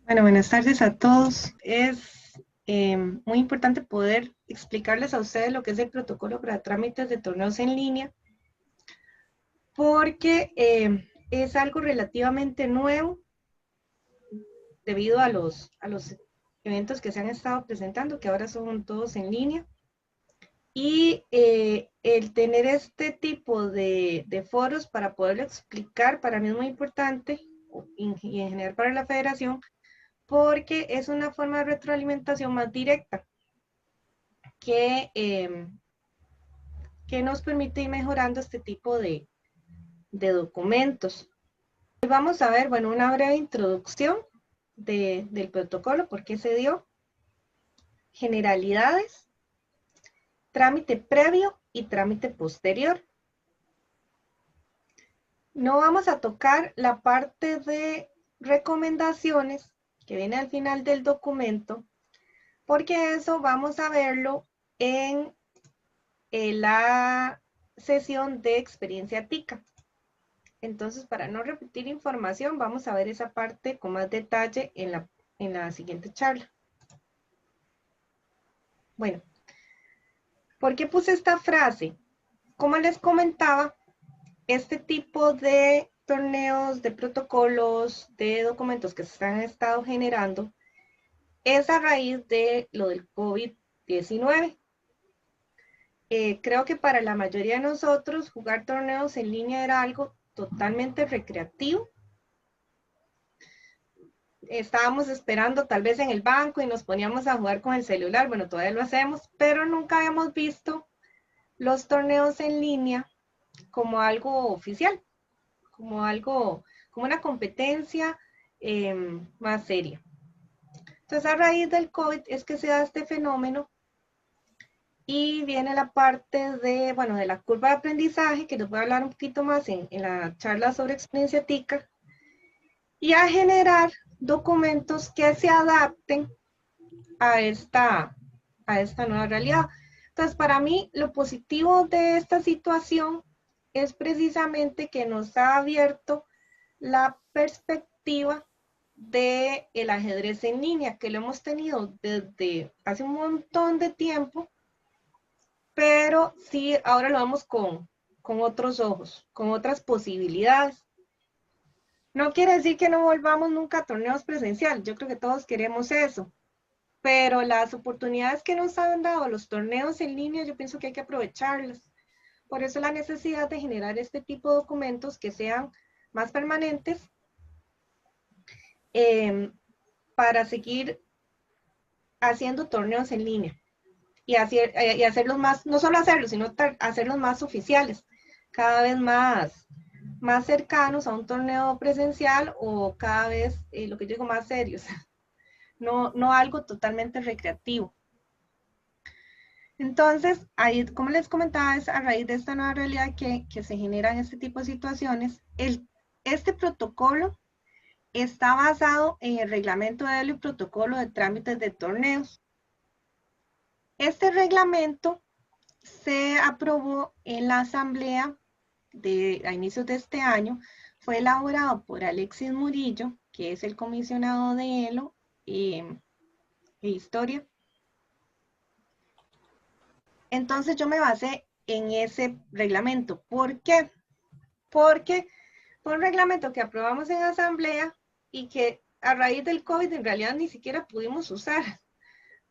Bueno, buenas tardes a todos. Es muy importante poder explicarles a ustedes lo que es el protocolo para trámites de torneos en línea, porque es algo relativamente nuevo debido a los eventos que se han estado presentando, que ahora son todos en línea. Y el tener este tipo de foros para poderlo explicar para mí es muy importante y en general para la federación, porque es una forma de retroalimentación más directa que, que nos permite ir mejorando este tipo de documentos. Hoy vamos a ver, bueno, una breve introducción del protocolo, por qué se dio, generalidades, trámite previo y trámite posterior. No vamos a tocar la parte de recomendaciones que viene al final del documento, porque eso vamos a verlo en la sesión de experiencia TICA. Entonces, para no repetir información, vamos a ver esa parte con más detalle en la siguiente charla. Bueno, ¿por qué puse esta frase? Como les comentaba, este tipo de torneos, de protocolos, de documentos que se han estado generando, es a raíz de lo del COVID-19. Creo que para la mayoría de nosotros jugar torneos en línea era algo totalmente recreativo. Estábamos esperando tal vez en el banco y nos poníamos a jugar con el celular, bueno, todavía lo hacemos, pero nunca habíamos visto los torneos en línea como algo oficial, como algo, como una competencia más seria. Entonces, a raíz del COVID es que se da este fenómeno y viene la parte de, bueno, de la curva de aprendizaje, que les voy a hablar un poquito más en la charla sobre experiencia TICA, y a generar documentos que se adapten a esta nueva realidad. Entonces, para mí, lo positivo de esta situación es precisamente que nos ha abierto la perspectiva del ajedrez en línea, que lo hemos tenido desde hace un montón de tiempo, pero sí, ahora lo vemos con otros ojos, con otras posibilidades. No quiere decir que no volvamos nunca a torneos presenciales, yo creo que todos queremos eso, pero las oportunidades que nos han dado los torneos en línea, yo pienso que hay que aprovecharlas. Por eso la necesidad de generar este tipo de documentos que sean más permanentes, eh, para seguir haciendo torneos en línea y hacerlos más, no solo hacerlos, sino hacerlos más oficiales, cada vez más cercanos a un torneo presencial o cada vez, lo que yo digo, más serios, no algo totalmente recreativo. Entonces, ahí, como les comentaba, es a raíz de esta nueva realidad que se generan este tipo de situaciones. Este protocolo está basado en el reglamento del protocolo de trámites de torneos. Este reglamento se aprobó en la asamblea a inicios de este año. Fue elaborado por Alexis Murillo, que es el comisionado de ELO e Historia. Entonces yo me basé en ese reglamento. ¿Por qué? Porque fue un reglamento que aprobamos en asamblea y que a raíz del COVID en realidad ni siquiera pudimos usar,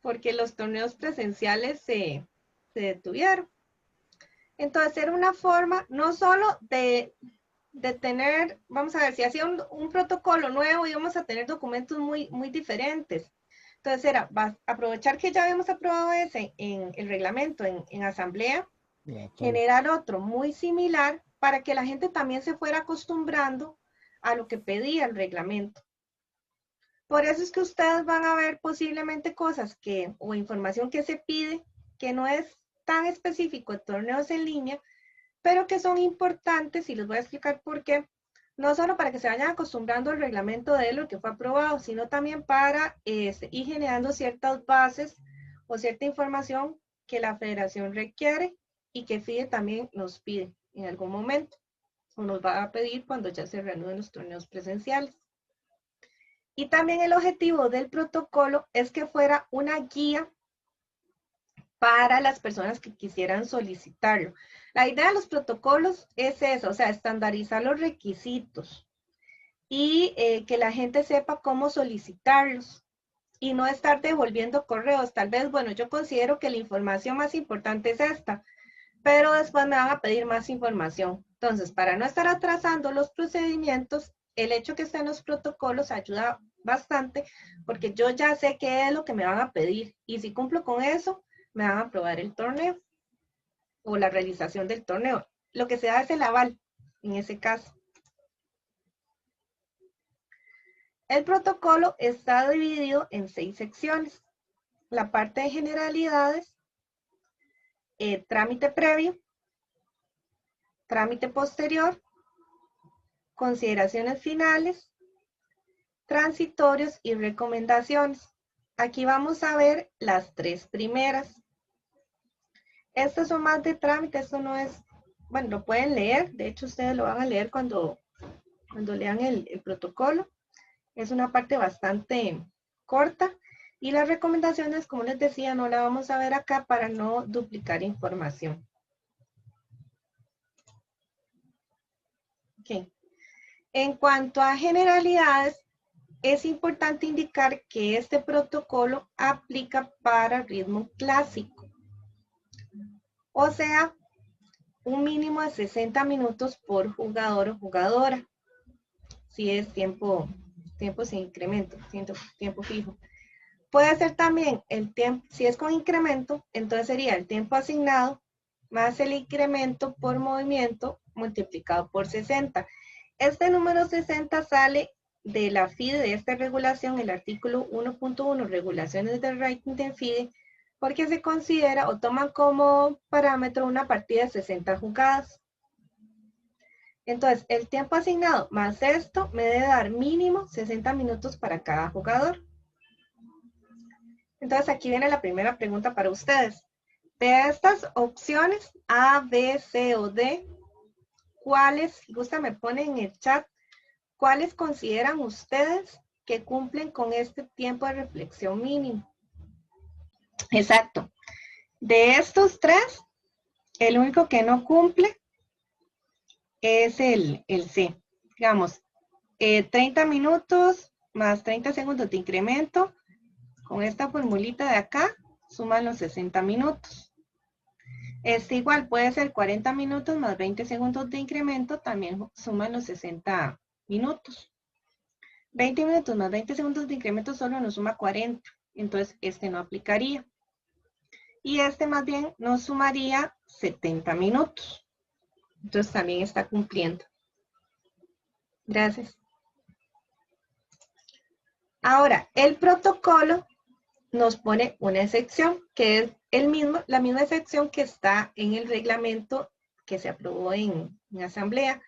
porque los torneos presenciales se detuvieron. Entonces era una forma no solo de tener, vamos a ver, si hacía un protocolo nuevo íbamos a tener documentos muy diferentes. Entonces era aprovechar que ya habíamos aprobado ese en el reglamento en asamblea, generar otro muy similar para que la gente también se fuera acostumbrando a lo que pedía el reglamento. Por eso es que ustedes van a ver posiblemente cosas o información que se pide que no es tan específico de torneos en línea, pero que son importantes y les voy a explicar por qué. No solo para que se vayan acostumbrando al reglamento de lo que fue aprobado, sino también para ir generando ciertas bases o cierta información que la federación requiere y que FIDE también nos pide en algún momento o nos va a pedir cuando ya se reanuden los torneos presenciales. Y también el objetivo del protocolo es que fuera una guía para las personas que quisieran solicitarlo. La idea de los protocolos es eso, o sea, estandarizar los requisitos y que la gente sepa cómo solicitarlos y no estar devolviendo correos. Tal vez, bueno, yo considero que la información más importante es esta, pero después me van a pedir más información. Entonces, para no estar atrasando los procedimientos, el hecho que estén los protocolos ayuda bastante porque yo ya sé qué es lo que me van a pedir y si cumplo con eso, me van a aprobar el torneo o la realización del torneo. Lo que se da es el aval en ese caso. El protocolo está dividido en 6 secciones. La parte de generalidades, trámite previo, trámite posterior, consideraciones finales, transitorios y recomendaciones. Aquí vamos a ver las 3 primeras. Estas son más de trámite, esto no es, bueno, lo pueden leer, de hecho ustedes lo van a leer cuando lean el protocolo. Es una parte bastante corta y las recomendaciones, como les decía, no la vamos a ver acá para no duplicar información. Okay. En cuanto a generalidades, es importante indicar que este protocolo aplica para ritmo clásico. O sea, un mínimo de 60 minutos por jugador o jugadora. Si es tiempo sin incremento, tiempo fijo. Puede ser también el tiempo, si es con incremento, entonces sería el tiempo asignado más el incremento por movimiento multiplicado por 60. Este número 60 sale de la FIDE, de esta regulación, el artículo 1.1, regulaciones del rating de FIDE, porque se considera o toman como parámetro una partida de 60 jugadas. Entonces, el tiempo asignado más esto me debe dar mínimo 60 minutos para cada jugador. Entonces, aquí viene la primera pregunta para ustedes. De estas opciones A, B, C o D, ¿cuáles, si gusta me ponen en el chat, cuáles consideran ustedes que cumplen con este tiempo de reflexión mínimo? Exacto. De estos 3, el único que no cumple es el C. Digamos, 30 minutos más 30 segundos de incremento. Con esta formulita de acá, suman los 60 minutos. Igual puede ser 40 minutos más 20 segundos de incremento, también suman los 60 minutos. 20 minutos más 20 segundos de incremento solo nos suma 40, entonces este no aplicaría. Y este más bien nos sumaría 70 minutos. Entonces también está cumpliendo. Gracias. Ahora, el protocolo nos pone una excepción, que es la misma excepción que está en el reglamento que se aprobó en asamblea,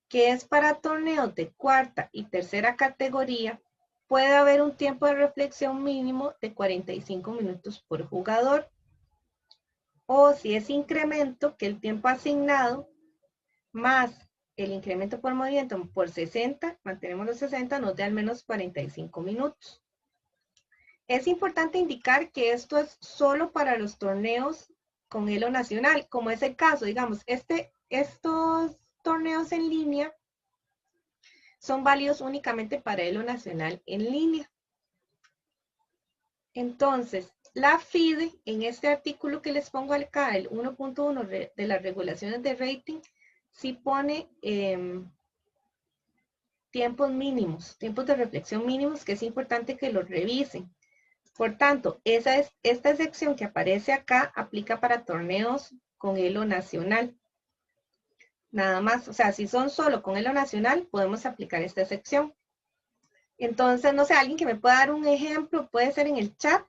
que es para torneos de cuarta y tercera categoría, puede haber un tiempo de reflexión mínimo de 45 minutos por jugador. O si es incremento, que el tiempo asignado más el incremento por movimiento por 60, mantenemos los 60, nos dé al menos 45 minutos. Es importante indicar que esto es solo para los torneos con elo nacional, como es el caso, digamos, estos torneos en línea son válidos únicamente para elo nacional en línea. Entonces, la FIDE, en este artículo que les pongo acá, el 1.1 de las regulaciones de rating, sí pone tiempos mínimos, tiempos de reflexión mínimos, que es importante que los revisen. Por tanto, esta excepción que aparece acá aplica para torneos con elo nacional. Nada más, o sea, si son solo con elo nacional, podemos aplicar esta excepción. Entonces, no sé, alguien que me pueda dar un ejemplo, puede ser en el chat,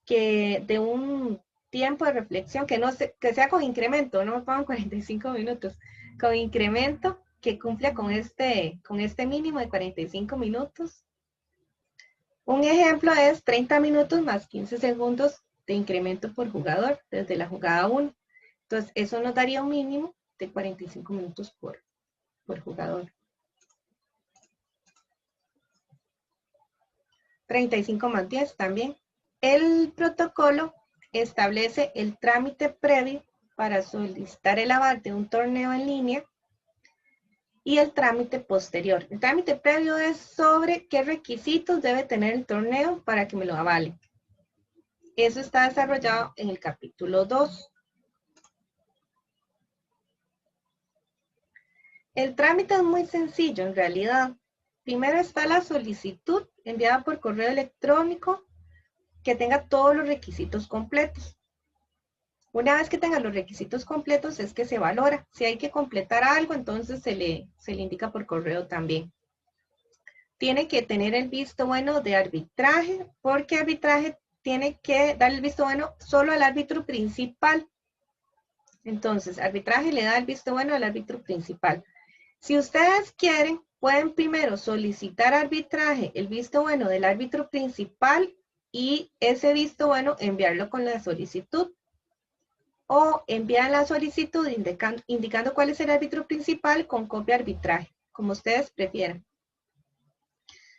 que de un tiempo de reflexión que sea con incremento, no me pongan 45 minutos, con incremento que cumpla con este mínimo de 45 minutos. Un ejemplo es 30 minutos más 15 segundos de incremento por jugador desde la jugada 1. Entonces, eso nos daría un mínimo de 45 minutos por jugador. 35+10 también. El protocolo establece el trámite previo para solicitar el aval de un torneo en línea y el trámite posterior. El trámite previo es sobre qué requisitos debe tener el torneo para que me lo avalen. Eso está desarrollado en el capítulo 2. El trámite es muy sencillo en realidad. Primero está la solicitud enviada por correo electrónico que tenga todos los requisitos completos. Una vez que tenga los requisitos completos es que se valora. Si hay que completar algo, entonces se le indica por correo también. Tiene que tener el visto bueno de arbitraje, porque arbitraje tiene que dar el visto bueno solo al árbitro principal. Entonces, arbitraje le da el visto bueno al árbitro principal. Si ustedes quieren, pueden primero solicitar arbitraje, el visto bueno del árbitro principal y ese visto bueno enviarlo con la solicitud. O envían la solicitud indicando cuál es el árbitro principal con copia de arbitraje, como ustedes prefieran.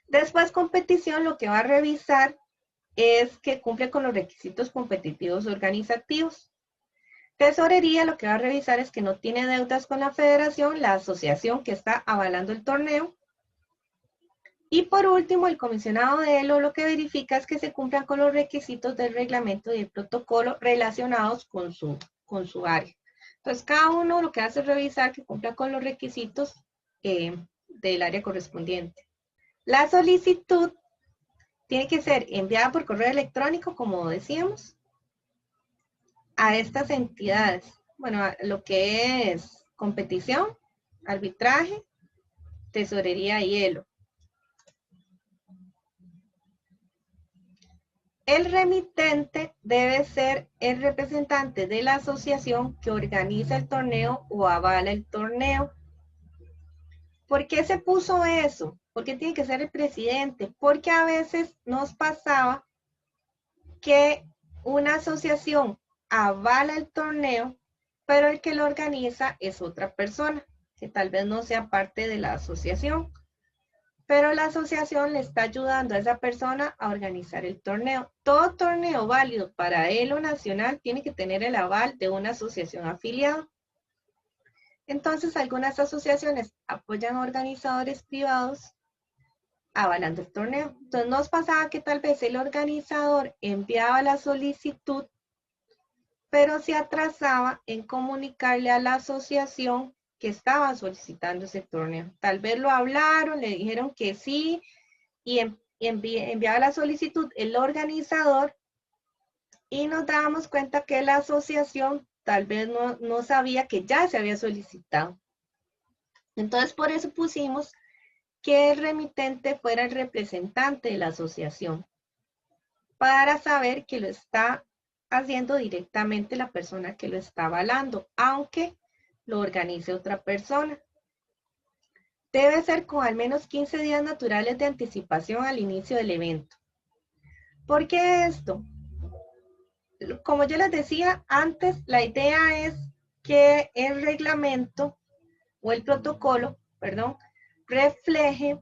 Después, competición lo que va a revisar es que cumple con los requisitos competitivos organizativos. Tesorería lo que va a revisar es que no tiene deudas con la federación, la asociación que está avalando el torneo. Y por último, el comisionado de ELO lo que verifica es que se cumplan con los requisitos del reglamento y el protocolo relacionados con su área. Entonces, cada uno lo que hace es revisar que cumpla con los requisitos del área correspondiente. La solicitud tiene que ser enviada por correo electrónico, como decíamos, a estas entidades. Bueno, a lo que es competición, arbitraje, tesorería y ELO. El remitente debe ser el representante de la asociación que organiza el torneo o avala el torneo. ¿Por qué se puso eso? ¿Por qué tiene que ser el presidente? Porque a veces nos pasaba que una asociación avala el torneo, pero el que lo organiza es otra persona, que tal vez no sea parte de la asociación. Pero la asociación le está ayudando a esa persona a organizar el torneo. Todo torneo válido para ELO nacional tiene que tener el aval de una asociación afiliada. Entonces, algunas asociaciones apoyan a organizadores privados avalando el torneo. Entonces, nos pasaba que tal vez el organizador enviaba la solicitud, pero se atrasaba en comunicarle a la asociación que estaban solicitando ese torneo. Tal vez lo hablaron, le dijeron que sí, y enviaba la solicitud el organizador, y nos dábamos cuenta que la asociación tal vez no sabía que ya se había solicitado. Entonces, por eso pusimos que el remitente fuera el representante de la asociación, para saber que lo está haciendo directamente la persona que lo está avalando, aunque lo organice otra persona. Debe ser con al menos 15 días naturales de anticipación al inicio del evento. ¿Por qué esto? Como yo les decía antes, la idea es que el reglamento o el protocolo, perdón, refleje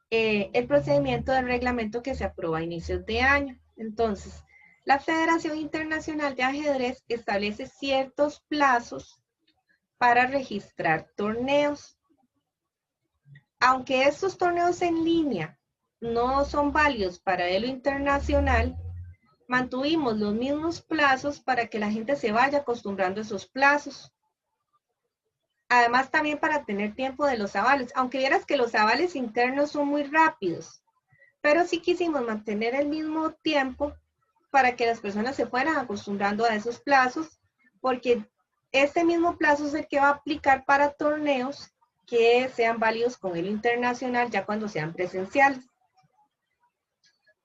el procedimiento del reglamento que se aprueba a inicios de año. Entonces, la Federación Internacional de Ajedrez establece ciertos plazos para registrar torneos. Aunque estos torneos en línea no son válidos para ELO internacional, mantuvimos los mismos plazos para que la gente se vaya acostumbrando a esos plazos. Además, también para tener tiempo de los avales, aunque vieras que los avales internos son muy rápidos, pero sí quisimos mantener el mismo tiempo para que las personas se fueran acostumbrando a esos plazos, porque este mismo plazo es el que va a aplicar para torneos que sean válidos con ELO internacional ya cuando sean presenciales.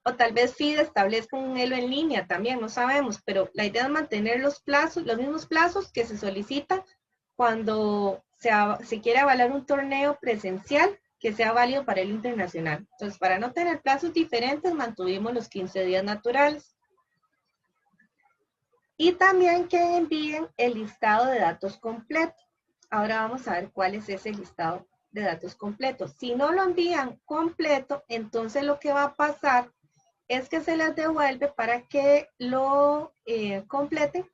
O tal vez FIDE establezca un ELO en línea también, no sabemos, pero la idea es mantener los plazos, los mismos plazos que se solicitan cuando se quiere avalar un torneo presencial que sea válido para ELO internacional. Entonces, para no tener plazos diferentes, mantuvimos los 15 días naturales. Y también que envíen el listado de datos completo. Ahora vamos a ver cuál es ese listado de datos completos. Si no lo envían completo, entonces lo que va a pasar es que se les devuelve para que lo completen,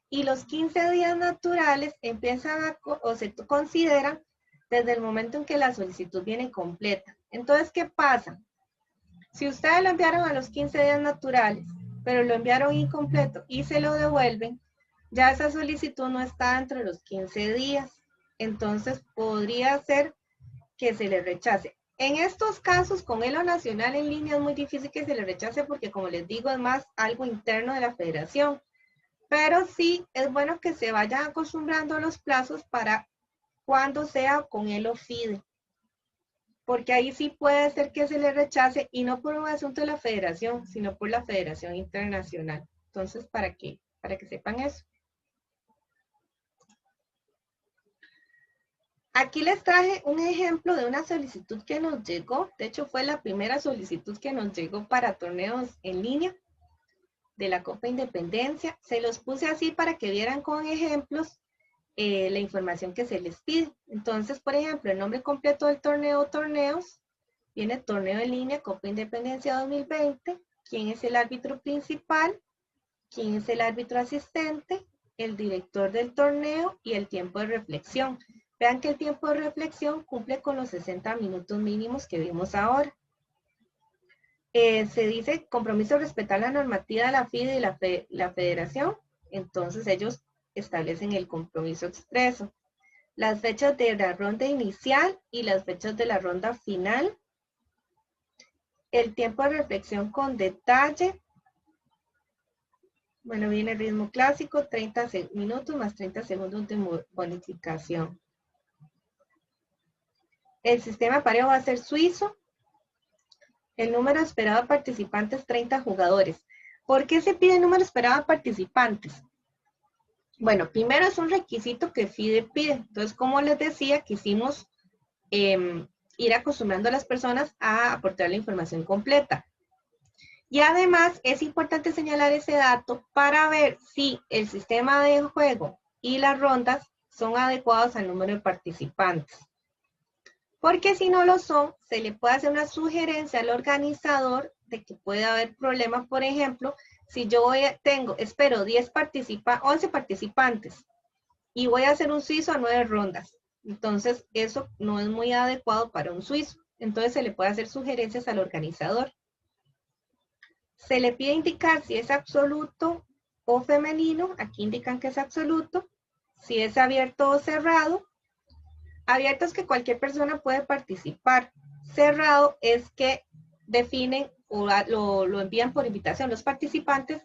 y los 15 días naturales empiezan o se consideran desde el momento en que la solicitud viene completa. Entonces, ¿qué pasa? Si ustedes lo enviaron a los 15 días naturales, pero lo enviaron incompleto y se lo devuelven, ya esa solicitud no está dentro de los 15 días. Entonces, podría ser que se le rechace. En estos casos, con Elo Nacional en línea es muy difícil que se le rechace porque, como les digo, es más algo interno de la federación. Pero sí es bueno que se vayan acostumbrando a los plazos para cuando sea con Elo FIDE. Porque ahí sí puede ser que se le rechace, y no por un asunto de la federación, sino por la Federación Internacional. Entonces, para que sepan eso. Aquí les traje un ejemplo de una solicitud que nos llegó. De hecho, fue la primera solicitud que nos llegó para torneos en línea de la Copa Independencia. Se los puse así para que vieran con ejemplos la información que se les pide. Entonces, por ejemplo, el nombre completo del torneo, torneos, viene torneo en línea Copa Independencia 2020, quién es el árbitro principal, quién es el árbitro asistente, el director del torneo y el tiempo de reflexión. Vean que el tiempo de reflexión cumple con los 60 minutos mínimos que vimos ahora. Se dice compromiso de respetar la normativa de la FIDE y la federación. Entonces ellos establecen el compromiso expreso. Las fechas de la ronda inicial y las fechas de la ronda final. El tiempo de reflexión con detalle. Bueno, viene el ritmo clásico, 30 minutos más 30 segundos de bonificación. El sistema parejo va a ser suizo. El número esperado de participantes, 30 jugadores. ¿Por qué se pide el número esperado de participantes? Bueno, primero es un requisito que FIDE pide. Entonces, como les decía, quisimos ir acostumbrando a las personas a aportar la información completa. Y además es importante señalar ese dato para ver si el sistema de juego y las rondas son adecuados al número de participantes. Porque si no lo son, se le puede hacer una sugerencia al organizador de que puede haber problemas. Por ejemplo, si yo espero 11 participantes y voy a hacer un suizo a 9 rondas. Entonces, eso no es muy adecuado para un suizo. Entonces, se le puede hacer sugerencias al organizador. Se le pide indicar si es absoluto o femenino. Aquí indican que es absoluto. Si es abierto o cerrado. Abierto es que cualquier persona puede participar. Cerrado es que definen o lo envían por invitación. Los participantes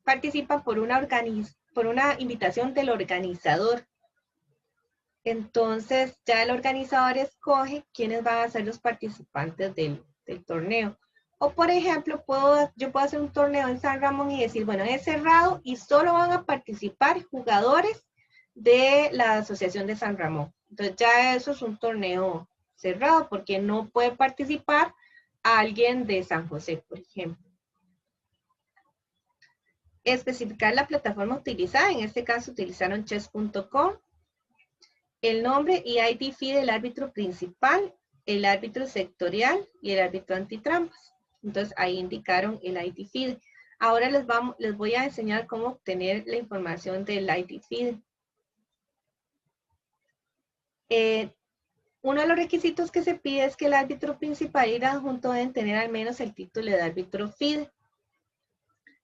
participan por una invitación del organizador. Entonces, ya el organizador escoge quiénes van a ser los participantes del torneo. O, por ejemplo, yo puedo hacer un torneo en San Ramón y decir, bueno, es cerrado y solo van a participar jugadores de la Asociación de San Ramón. Entonces, ya eso es un torneo cerrado porque no puede participar alguien de San José, por ejemplo. Especificar la plataforma utilizada, en este caso utilizaron chess.com. El nombre y ID FIDE del árbitro principal, el árbitro sectorial y el árbitro antitrampas. Entonces ahí indicaron el ID FIDE. Ahora les voy a enseñar cómo obtener la información del ID FIDE. Uno de los requisitos que se pide es que el árbitro principal y el adjunto deben tener al menos el título de árbitro FIDE.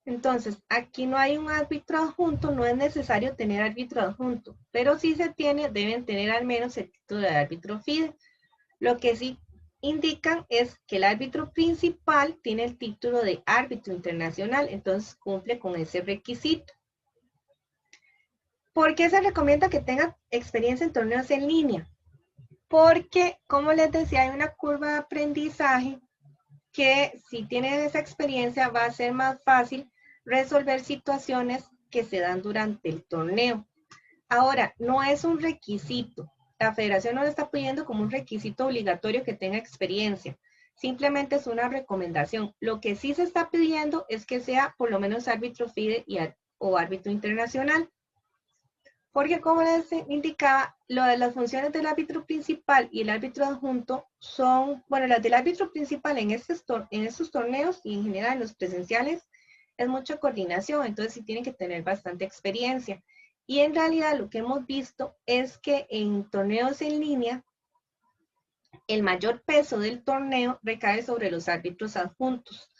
Entonces, aquí no hay un árbitro adjunto, no es necesario tener árbitro adjunto, pero si se tiene, deben tener al menos el título de árbitro FIDE. Lo que sí indican es que el árbitro principal tiene el título de árbitro internacional, entonces cumple con ese requisito. ¿Por qué se recomienda que tengan experiencia en torneos en línea? Porque, como les decía, hay una curva de aprendizaje que si tienen esa experiencia va a ser más fácil resolver situaciones que se dan durante el torneo. Ahora, no es un requisito. La federación no lo está pidiendo como un requisito obligatorio que tenga experiencia. Simplemente es una recomendación. Lo que sí se está pidiendo es que sea por lo menos árbitro FIDE o árbitro internacional. Porque como les indicaba, lo de las funciones del árbitro principal y el árbitro adjunto son, bueno, las del árbitro principal en estos torneos y en general en los presenciales es mucha coordinación, entonces sí tienen que tener bastante experiencia. Y en realidad lo que hemos visto es que en torneos en línea, el mayor peso del torneo recae sobre los árbitros adjuntos.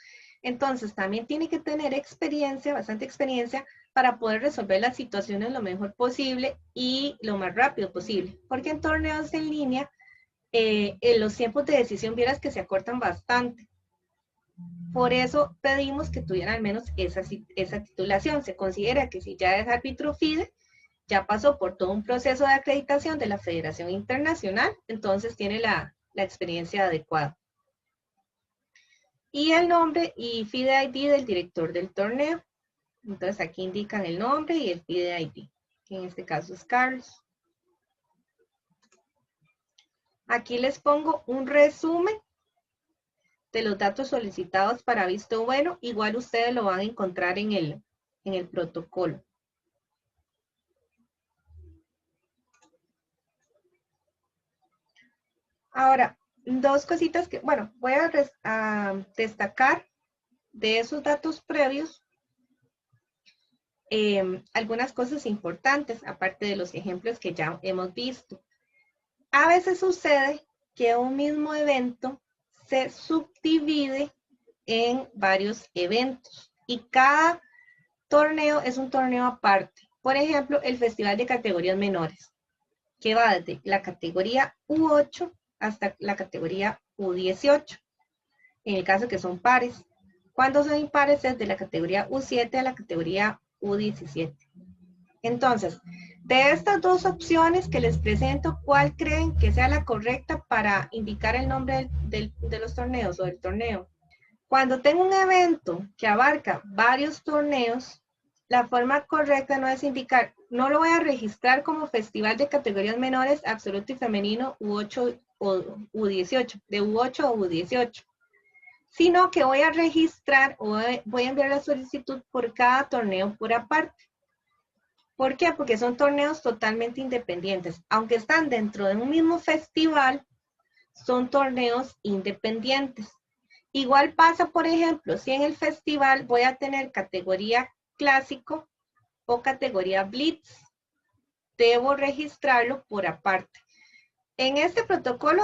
Entonces también tiene que tener experiencia, bastante experiencia, para poder resolver las situaciones lo mejor posible y lo más rápido posible. Porque en torneos en línea, en los tiempos de decisión vieras que se acortan bastante. Por eso pedimos que tuviera al menos esa titulación. Se considera que si ya es árbitro FIDE, ya pasó por todo un proceso de acreditación de la Federación Internacional, entonces tiene la experiencia adecuada. Y el nombre y FIDE ID del director del torneo. Entonces aquí indican el nombre y el FIDE ID, que en este caso es Carlos. Aquí les pongo un resumen de los datos solicitados para visto bueno. Igual ustedes lo van a encontrar en el protocolo. Ahora, dos cositas que, bueno, voy a destacar de esos datos previos algunas cosas importantes, aparte de los ejemplos que ya hemos visto. A veces sucede que un mismo evento se subdivide en varios eventos y cada torneo es un torneo aparte. Por ejemplo, el Festival de Categorías Menores, que va desde la categoría U8 hasta la categoría U18, en el caso que son pares. Cuando son impares es de la categoría U7 a la categoría U17. Entonces, de estas dos opciones que les presento, ¿cuál creen que sea la correcta para indicar el nombre de los torneos o del torneo? Cuando tengo un evento que abarca varios torneos, la forma correcta no es indicar, no lo voy a registrar como Festival de Categorías Menores Absoluto y Femenino U8 o U18, de U8 o U18, sino que voy a registrar o voy a enviar la solicitud por cada torneo por aparte. ¿Por qué? Porque son torneos totalmente independientes. Aunque están dentro de un mismo festival, son torneos independientes. Igual pasa, por ejemplo, si en el festival voy a tener categoría clásico o categoría blitz, debo registrarlo por aparte. En este protocolo,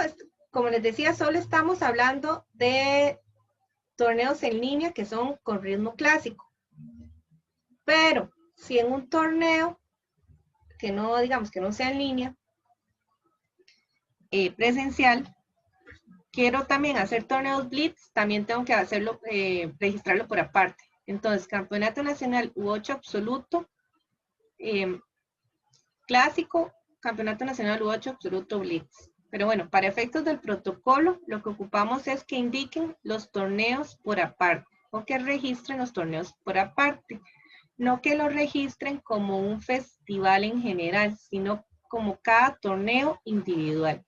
como les decía, solo estamos hablando de torneos en línea que son con ritmo clásico. Pero si en un torneo que no, digamos, que no sea en línea, presencial, quiero también hacer torneos blitz, también tengo que hacerlo, registrarlo por aparte. Entonces, Campeonato Nacional U8 Absoluto, Clásico, Campeonato Nacional U8 Absoluto Blitz. Pero bueno, para efectos del protocolo, lo que ocupamos es que indiquen los torneos por aparte, o que registren los torneos por aparte. No que lo registren como un festival en general, sino como cada torneo individual.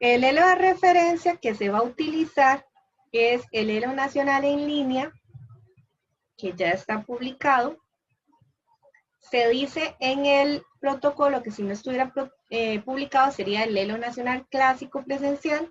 El elo de referencia que se va a utilizar es el elo nacional en línea, que ya está publicado. Se dice en el protocolo que si no estuviera publicado sería el elo nacional clásico presencial.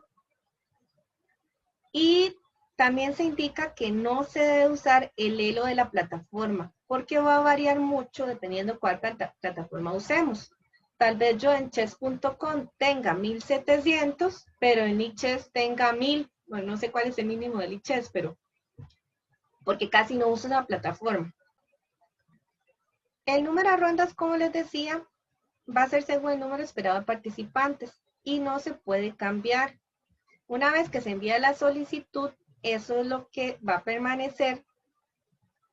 Y también se indica que no se debe usar el elo de la plataforma, porque va a variar mucho dependiendo cuál plataforma usemos. Tal vez yo en chess.com tenga 1700, pero en lichess tenga 1000. Bueno, no sé cuál es el mínimo de lichess, pero porque casi no uso la plataforma. El número de rondas, como les decía, va a ser según el número esperado de participantes y no se puede cambiar. Una vez que se envía la solicitud, eso es lo que va a permanecer,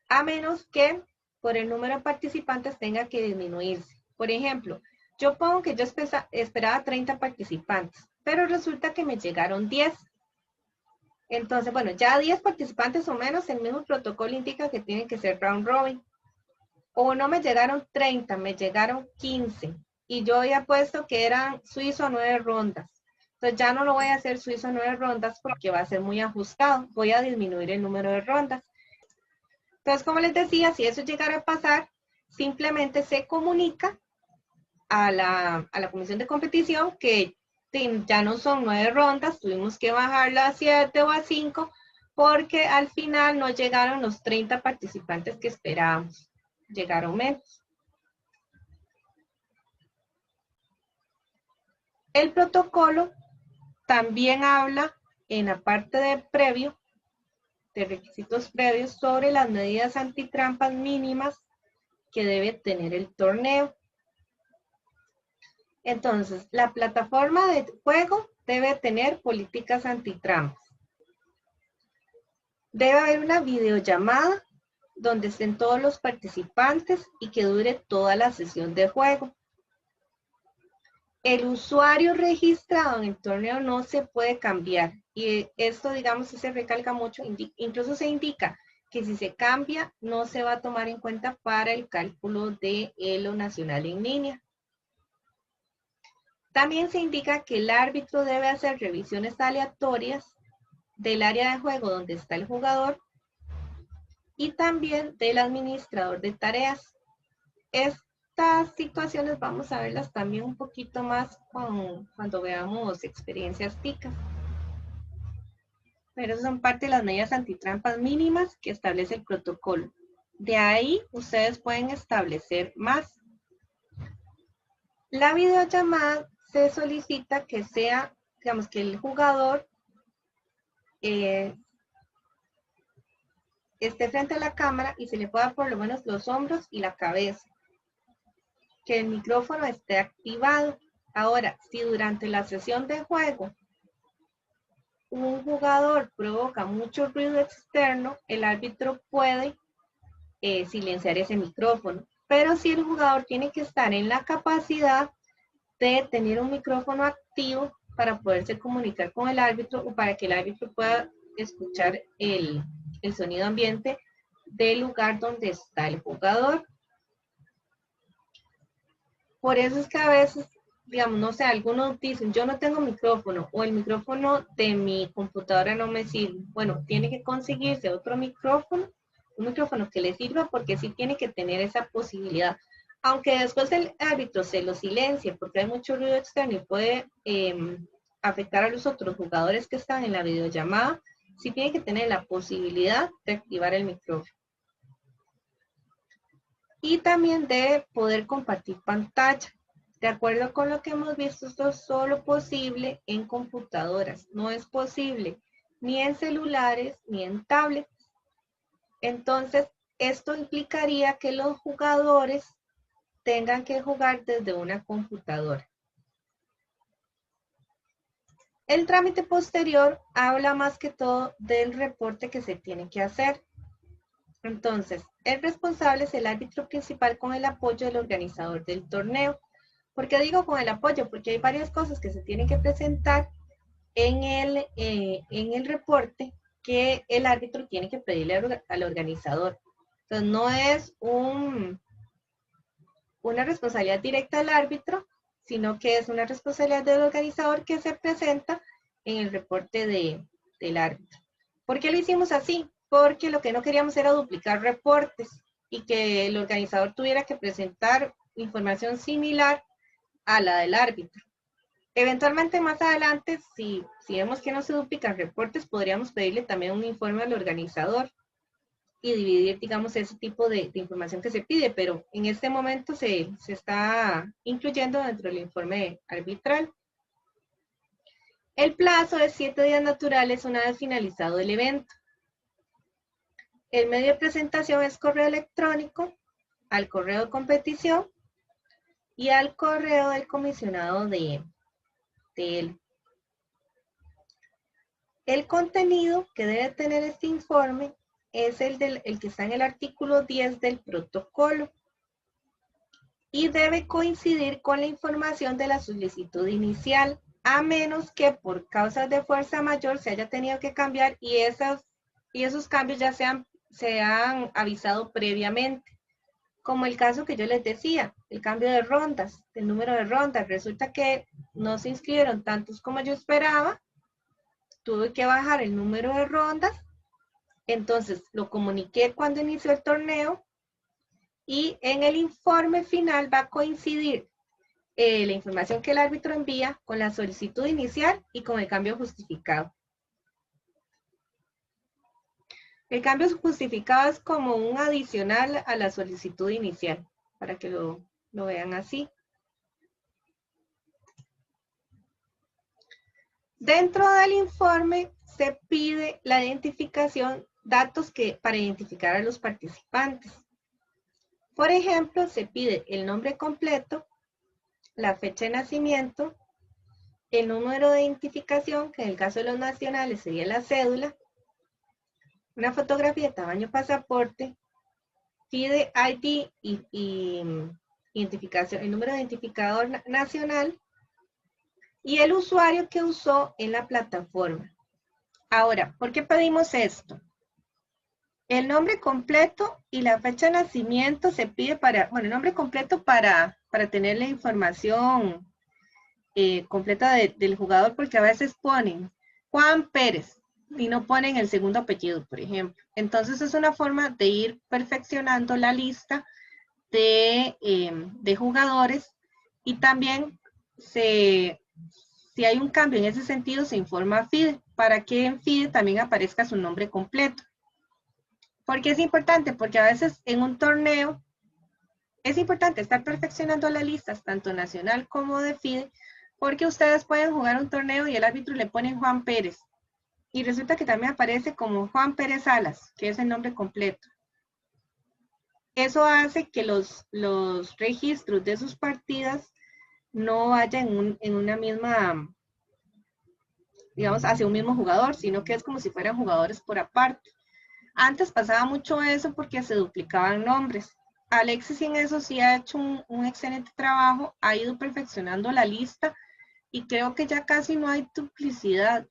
a menos que por el número de participantes tenga que disminuirse. Por ejemplo, yo pongo que yo esperaba 30 participantes, pero resulta que me llegaron 10. Entonces, bueno, ya 10 participantes o menos, el mismo protocolo indica que tienen que ser round robin. O no me llegaron 30, me llegaron 15. Y yo había puesto que eran suizo a 9 rondas. Entonces ya no lo voy a hacer suizo a 9 rondas porque va a ser muy ajustado. Voy a disminuir el número de rondas. Entonces, como les decía, si eso llegara a pasar, simplemente se comunica a la comisión de competición que ya no son 9 rondas, tuvimos que bajarla a 7 o a 5 porque al final no llegaron los 30 participantes que esperábamos, llegaron menos. El protocolo también habla en la parte de previo, de requisitos previos, sobre las medidas antitrampas mínimas que debe tener el torneo. Entonces, la plataforma de juego debe tener políticas antitrampas. Debe haber una videollamada donde estén todos los participantes y que dure toda la sesión de juego. El usuario registrado en el torneo no se puede cambiar. Y esto, digamos, se recalca mucho, incluso se indica que si se cambia, no se va a tomar en cuenta para el cálculo de Elo nacional en línea. También se indica que el árbitro debe hacer revisiones aleatorias del área de juego donde está el jugador y también del administrador de tareas. Estas situaciones vamos a verlas también un poquito más cuando veamos experiencias TICAS. Pero son parte de las medidas antitrampas mínimas que establece el protocolo. De ahí ustedes pueden establecer más. La videollamada se solicita que sea, digamos, que el jugador esté frente a la cámara y se le pueda por lo menos los hombros y la cabeza. Que el micrófono esté activado. Ahora, si durante la sesión de juego un jugador provoca mucho ruido externo, el árbitro puede silenciar ese micrófono. Pero si el jugador tiene que estar en la capacidad de tener un micrófono activo para poderse comunicar con el árbitro o para que el árbitro pueda escuchar el sonido ambiente del lugar donde está el jugador. Por eso es que a veces, digamos, no sé, algunos dicen, yo no tengo micrófono o el micrófono de mi computadora no me sirve. Bueno, tiene que conseguirse otro micrófono, un micrófono que le sirva porque sí tiene que tener esa posibilidad. Aunque después el árbitro se lo silencie porque hay mucho ruido externo y puede afectar a los otros jugadores que están en la videollamada, sí tiene que tener la posibilidad de activar el micrófono. Y también debe poder compartir pantalla. De acuerdo con lo que hemos visto, esto es solo posible en computadoras. No es posible ni en celulares ni en tablets. Entonces, esto implicaría que los jugadores tengan que jugar desde una computadora. El trámite posterior habla más que todo del reporte que se tiene que hacer. Entonces, el responsable es el árbitro principal con el apoyo del organizador del torneo. ¿Por qué digo con el apoyo? Porque hay varias cosas que se tienen que presentar en el reporte que el árbitro tiene que pedirle al organizador. Entonces, no es una responsabilidad directa del árbitro, sino que es una responsabilidad del organizador que se presenta en el reporte del árbitro. ¿Por qué lo hicimos así? Porque lo que no queríamos era duplicar reportes y que el organizador tuviera que presentar información similar a la del árbitro. Eventualmente más adelante, si vemos que no se duplican reportes, podríamos pedirle también un informe al organizador y dividir, digamos, ese tipo de información que se pide, pero en este momento se está incluyendo dentro del informe arbitral. El plazo es 7 días naturales una vez finalizado el evento. El medio de presentación es correo electrónico, al correo de competición y al correo del comisionado de él. El contenido que debe tener este informe es el que está en el artículo 10 del protocolo y debe coincidir con la información de la solicitud inicial, a menos que por causas de fuerza mayor se haya tenido que cambiar y esos cambios ya se han avisado previamente. Como el caso que yo les decía, el cambio de rondas, el número de rondas. Resulta que no se inscribieron tantos como yo esperaba, tuve que bajar el número de rondas Entonces, lo comuniqué cuando inició el torneo y en el informe final va a coincidir la información que el árbitro envía con la solicitud inicial y con el cambio justificado. El cambio justificado es como un adicional a la solicitud inicial, para que lo vean así. Dentro del informe se pide la identificación, datos para identificar a los participantes. Por ejemplo, se pide el nombre completo, la fecha de nacimiento, el número de identificación, que en el caso de los nacionales sería la cédula, una fotografía de tamaño pasaporte, pide ID y identificación, el número de identificador nacional y el usuario que usó en la plataforma. Ahora, ¿por qué pedimos esto? El nombre completo y la fecha de nacimiento se pide para, bueno, el nombre completo para tener la información completa del jugador, porque a veces ponen Juan Pérez y no ponen el segundo apellido, por ejemplo. Entonces es una forma de ir perfeccionando la lista de jugadores y también si hay un cambio en ese sentido se informa a FIDE para que en FIDE también aparezca su nombre completo. ¿Por qué es importante? Porque a veces en un torneo es importante estar perfeccionando las listas, tanto nacional como de FIDE, porque ustedes pueden jugar un torneo y el árbitro le pone Juan Pérez. Y resulta que también aparece como Juan Pérez Salas, que es el nombre completo. Eso hace que los registros de sus partidas no vayan en una misma, digamos, hacia un mismo jugador, sino que es como si fueran jugadores por aparte. Antes pasaba mucho eso porque se duplicaban nombres. Alexis en eso sí ha hecho un excelente trabajo, ha ido perfeccionando la lista y creo que ya casi no hay duplicidad.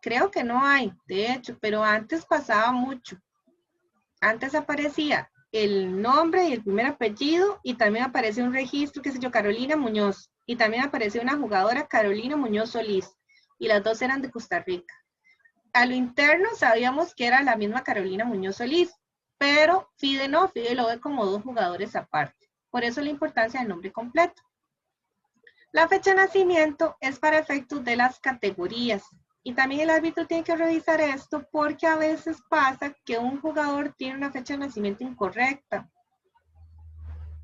Creo que no hay, de hecho, pero antes pasaba mucho. Antes aparecía el nombre y el primer apellido y también aparecía un registro, qué sé yo, Carolina Muñoz. Y también aparecía una jugadora, Carolina Muñoz Solís. Y las dos eran de Costa Rica. A lo interno sabíamos que era la misma Carolina Muñoz Solís, pero FIDE no, FIDE lo ve como dos jugadores aparte. Por eso la importancia del nombre completo. La fecha de nacimiento es para efectos de las categorías. Y también el árbitro tiene que revisar esto porque a veces pasa que un jugador tiene una fecha de nacimiento incorrecta.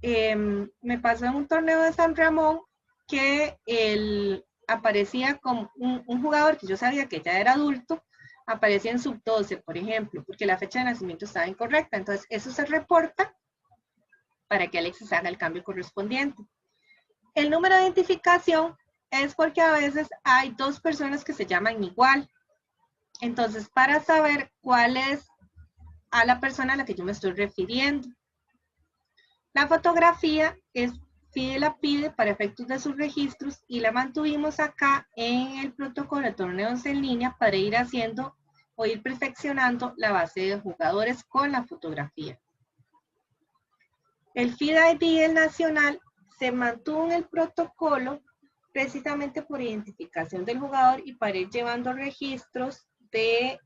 Me pasó en un torneo de San Ramón que aparecía como un jugador que yo sabía que ya era adulto, aparecía en sub-12, por ejemplo, porque la fecha de nacimiento estaba incorrecta. Entonces, eso se reporta para que Alexis haga el cambio correspondiente. El número de identificación es porque a veces hay dos personas que se llaman igual. Entonces, para saber cuál es a la persona a la que yo me estoy refiriendo. La fotografía es FIDE la pide para efectos de sus registros y la mantuvimos acá en el protocolo de torneos en línea para ir haciendo o ir perfeccionando la base de jugadores con la fotografía. El FIDE ID, el nacional, se mantuvo en el protocolo precisamente por identificación del jugador y para ir llevando registros de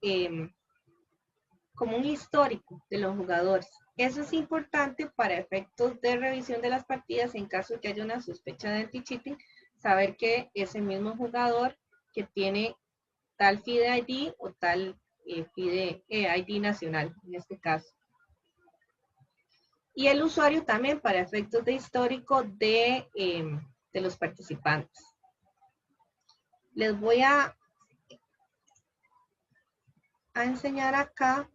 como un histórico de los jugadores. Eso es importante para efectos de revisión de las partidas en caso de que haya una sospecha de anti-cheating, saber que es el mismo jugador que tiene tal FIDE ID o tal FIDE ID nacional en este caso. Y el usuario también para efectos de histórico de los participantes. Les voy a enseñar acá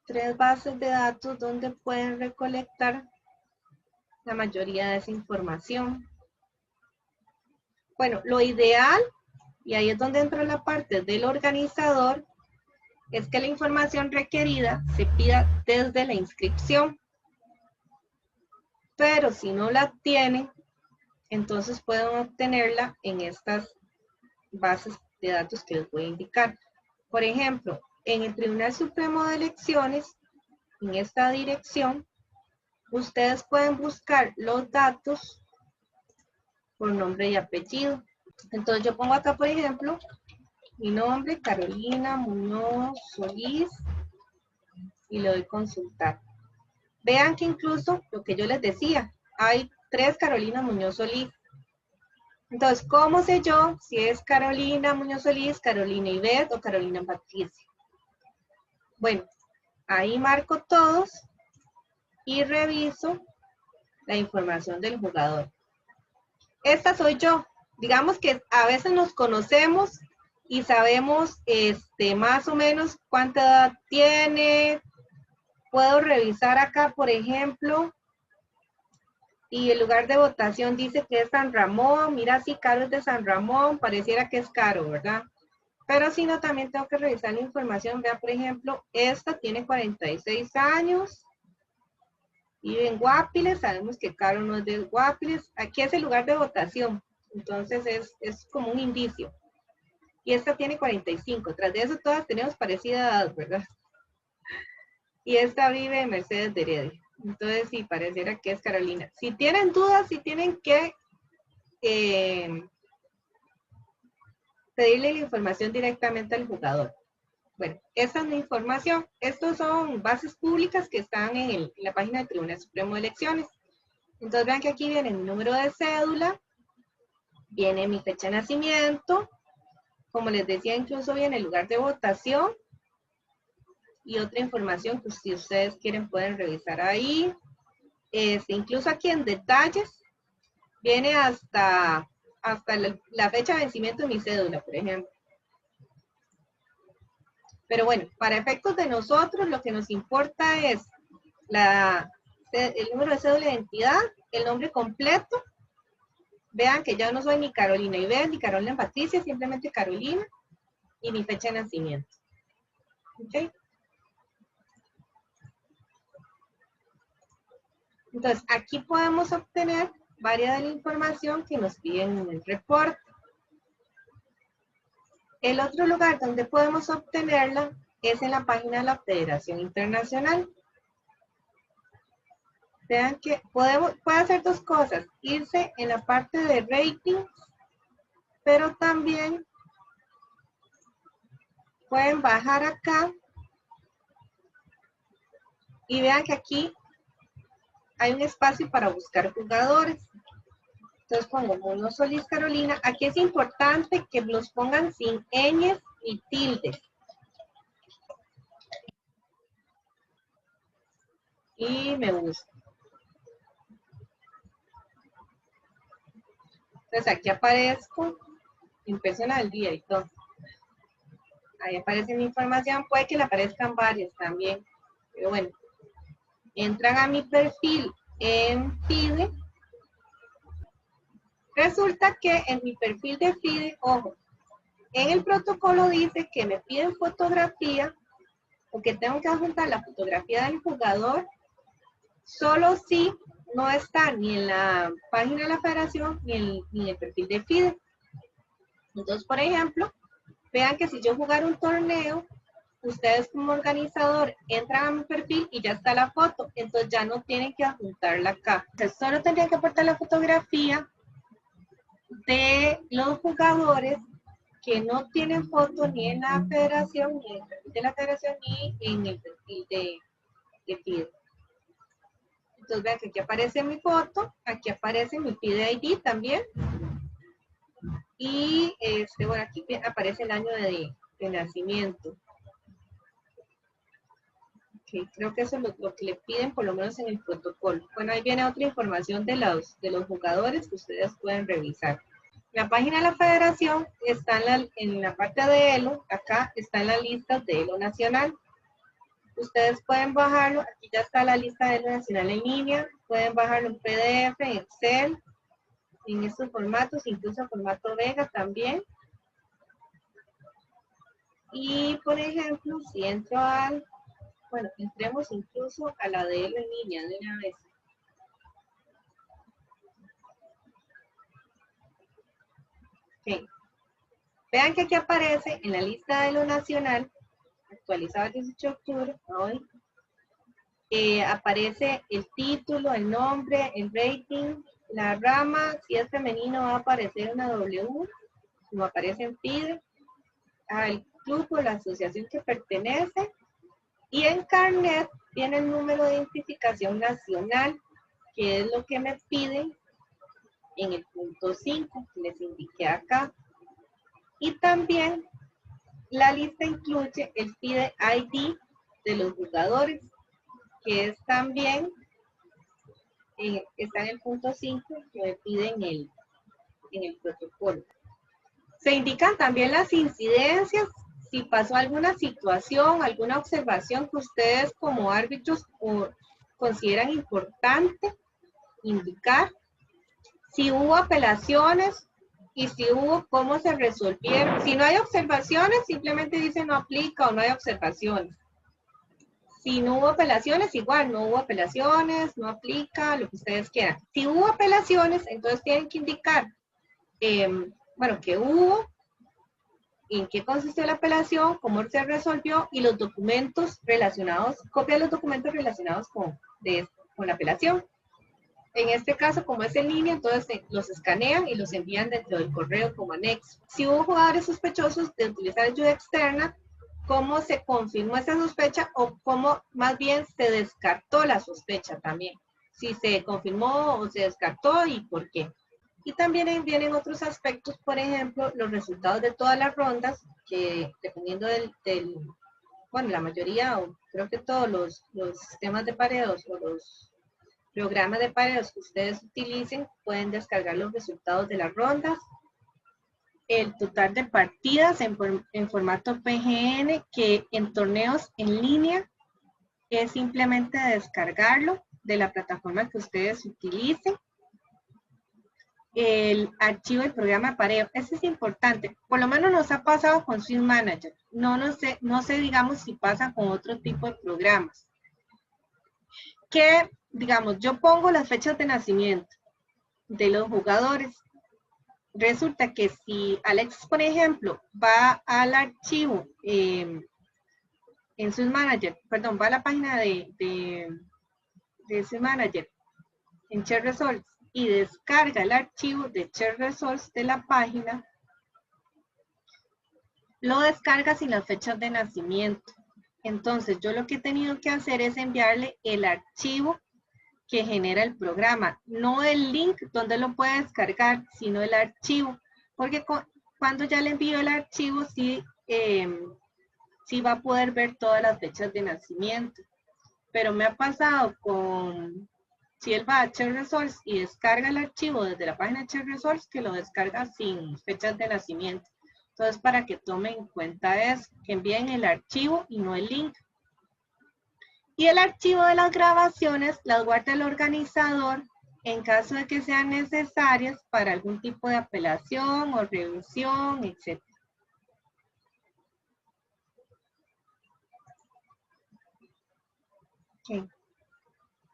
3 bases de datos donde pueden recolectar la mayoría de esa información. Bueno, lo ideal, y ahí es donde entra la parte del organizador, es que la información requerida se pida desde la inscripción. Pero si no la tienen, entonces pueden obtenerla en estas bases de datos que les voy a indicar. Por ejemplo, en el Tribunal Supremo de Elecciones, en esta dirección, ustedes pueden buscar los datos por nombre y apellido. Entonces yo pongo acá, por ejemplo, Mi nombre, Carolina Muñoz Solís, y le doy consultar. Vean que incluso lo que yo les decía, hay 3 Carolina Muñoz Solís. Entonces, ¿cómo sé yo si es Carolina Muñoz Solís, Carolina Ivette o Carolina Patricia? Bueno, ahí marco todos y reviso la información del jugador. Esta soy yo. Digamos que a veces nos conocemos y sabemos más o menos cuánta edad tiene. Puedo revisar acá, por ejemplo, y el lugar de votación dice que es San Ramón. Mira, si Caro es de San Ramón, pareciera que es Caro, ¿verdad? Pero si no, también tengo que revisar la información. Vea, por ejemplo, esta tiene 46 años. Vive en Guapiles, sabemos que Caro no es de Guapiles. Aquí es el lugar de votación, entonces es como un indicio. Y esta tiene 45, tras de eso todas tenemos parecida edad, ¿verdad? Y esta vive en Mercedes de Heredia. Entonces sí, pareciera que es Carolina. Si tienen dudas, si tienen que pedirle la información directamente al jugador. Bueno, esta es mi información. Estos son bases públicas que están en la página del Tribunal Supremo de Elecciones. Entonces vean que aquí viene mi número de cédula, viene mi fecha de nacimiento, como les decía, incluso viene el lugar de votación y otra información que si ustedes quieren pueden revisar ahí. Incluso aquí en detalles viene hasta la fecha de vencimiento de mi cédula, por ejemplo. Pero bueno, para efectos de nosotros, lo que nos importa es el número de cédula de identidad, el nombre completo. Vean que ya no soy ni Carolina Ivette, ni Carolina Patricia, simplemente Carolina, y mi fecha de nacimiento. ¿Ok? Entonces, aquí podemos obtener varias de la información que nos piden en el reporte. El otro lugar donde podemos obtenerla es en la página de la Federación Internacional. Vean que puede hacer dos cosas, irse en la parte de rating, pero también pueden bajar acá y vean que aquí hay un espacio para buscar jugadores. Entonces pongo Muñoz Solís Carolina. Aquí es importante que los pongan sin ñes y tildes. Y me gusta. Entonces aquí aparezco en persona del día y todo. Ahí aparece mi información. Puede que le aparezcan varias también. Pero bueno. Entran a mi perfil en FIDE. Resulta que en mi perfil de FIDE, ojo, en el protocolo dice que me piden fotografía o que tengo que adjuntar la fotografía del jugador solo si no está ni en la página de la federación ni en el perfil de FIDE. Entonces, por ejemplo, vean que si yo jugara un torneo, ustedes como organizador entran a mi perfil y ya está la foto, entonces ya no tienen que adjuntarla acá. Entonces, solo tendrían que aportar la fotografía de los jugadores que no tienen foto ni en la federación, ni en el perfil de la federación, ni en el perfil de FIDE. Entonces vean que aquí aparece mi foto, aquí aparece mi FIDE ID también. Y bueno, aquí aparece el año de nacimiento. Okay, creo que eso es lo que le piden, por lo menos en el protocolo. Bueno, ahí viene otra información de los jugadores que ustedes pueden revisar. La página de la federación está en la parte de ELO, acá está en la lista de ELO Nacional. Ustedes pueden bajarlo, aquí ya está la lista de ELO Nacional en línea, pueden bajarlo en PDF, en Excel, en estos formatos, incluso formato Vega también. Y por ejemplo, si entro bueno, entremos incluso a la de ELO en línea de una vez. Okay. Vean que aquí aparece en la lista de lo nacional, actualizado el 18 de octubre, hoy, aparece el título, el nombre, el rating, la rama, si es femenino va a aparecer una W, como aparece en FIDE, al club o la asociación que pertenece. Y en carnet tiene el número de identificación nacional, que es lo que me piden en el punto 5, que les indiqué acá. Y también la lista incluye el PIDE ID de los jugadores, que es también, está en el punto 5, que me pide en el protocolo. Se indican también las incidencias, si pasó alguna situación, alguna observación que ustedes como árbitros consideran importante indicar, si hubo apelaciones y si hubo, cómo se resolvieron. Si no hay observaciones, simplemente dice no aplica o no hay observaciones. Si no hubo apelaciones, igual, no hubo apelaciones, no aplica, lo que ustedes quieran. Si hubo apelaciones, entonces tienen que indicar, bueno, que hubo, en qué consistió la apelación, cómo se resolvió y los documentos relacionados, copia de los documentos relacionados con la apelación. En este caso, como es en línea, entonces los escanean y los envían dentro del correo como anexo. Si hubo jugadores sospechosos de utilizar ayuda externa, cómo se confirmó esa sospecha o cómo más bien se descartó la sospecha también. Si se confirmó o se descartó y por qué. Y también vienen otros aspectos, por ejemplo, los resultados de todas las rondas, que dependiendo bueno, la mayoría, o creo que todos los sistemas de pareos o los programas de pareos que ustedes utilicen, pueden descargar los resultados de las rondas. El total de partidas en formato PGN, que en torneos en línea es simplemente descargarlo de la plataforma que ustedes utilicen. El archivo del programa de pareo, eso es importante, por lo menos nos ha pasado con Swing Manager, no sé digamos si pasa con otro tipo de programas, que digamos yo pongo las fechas de nacimiento de los jugadores, resulta que si Alex, por ejemplo, va al archivo en Swing Manager, perdón, va a la página de Swing Manager en Share Results y descarga el archivo de Share Results de la página, lo descarga sin las fechas de nacimiento. Entonces, yo lo que he tenido que hacer es enviarle el archivo que genera el programa, no el link donde lo puede descargar, sino el archivo, porque cuando ya le envío el archivo, sí va a poder ver todas las fechas de nacimiento. Pero me ha pasado con... Si él va a Share Results y descarga el archivo desde la página de Share Results, que lo descarga sin fechas de nacimiento. Entonces, para que tomen en cuenta eso, que envíen el archivo y no el link. Y el archivo de las grabaciones las guarda el organizador en caso de que sean necesarias para algún tipo de apelación o revisión, etc. Okay.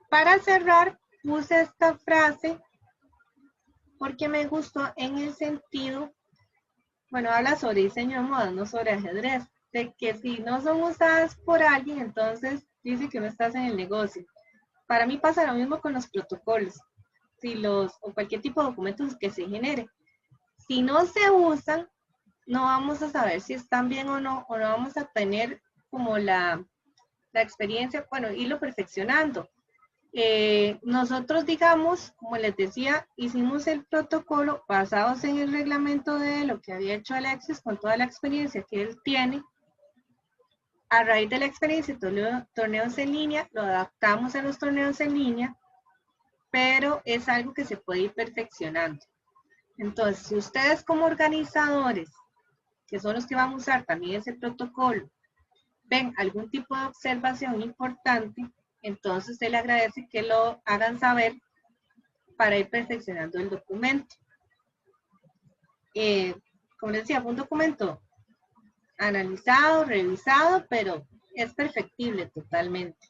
Para cerrar, puse esta frase porque me gustó en el sentido, bueno, habla sobre diseño de modas, no sobre ajedrez, de que si no son usadas por alguien, entonces dice que no estás en el negocio. Para mí pasa lo mismo con los protocolos, o cualquier tipo de documentos que se genere. Si no se usan, no vamos a saber si están bien o no vamos a tener como la experiencia, bueno, irlo perfeccionando. Nosotros, digamos, como les decía, hicimos el protocolo basados en el reglamento de lo que había hecho Alexis con toda la experiencia que él tiene. A raíz de la experiencia de torneos en línea, lo adaptamos a los torneos en línea, pero es algo que se puede ir perfeccionando. Entonces, si ustedes como organizadores, que son los que van a usar también ese protocolo, ven algún tipo de observación importante, entonces se le agradece que lo hagan saber para ir perfeccionando el documento. Como les decía, fue un documento analizado, revisado, pero es perfectible totalmente.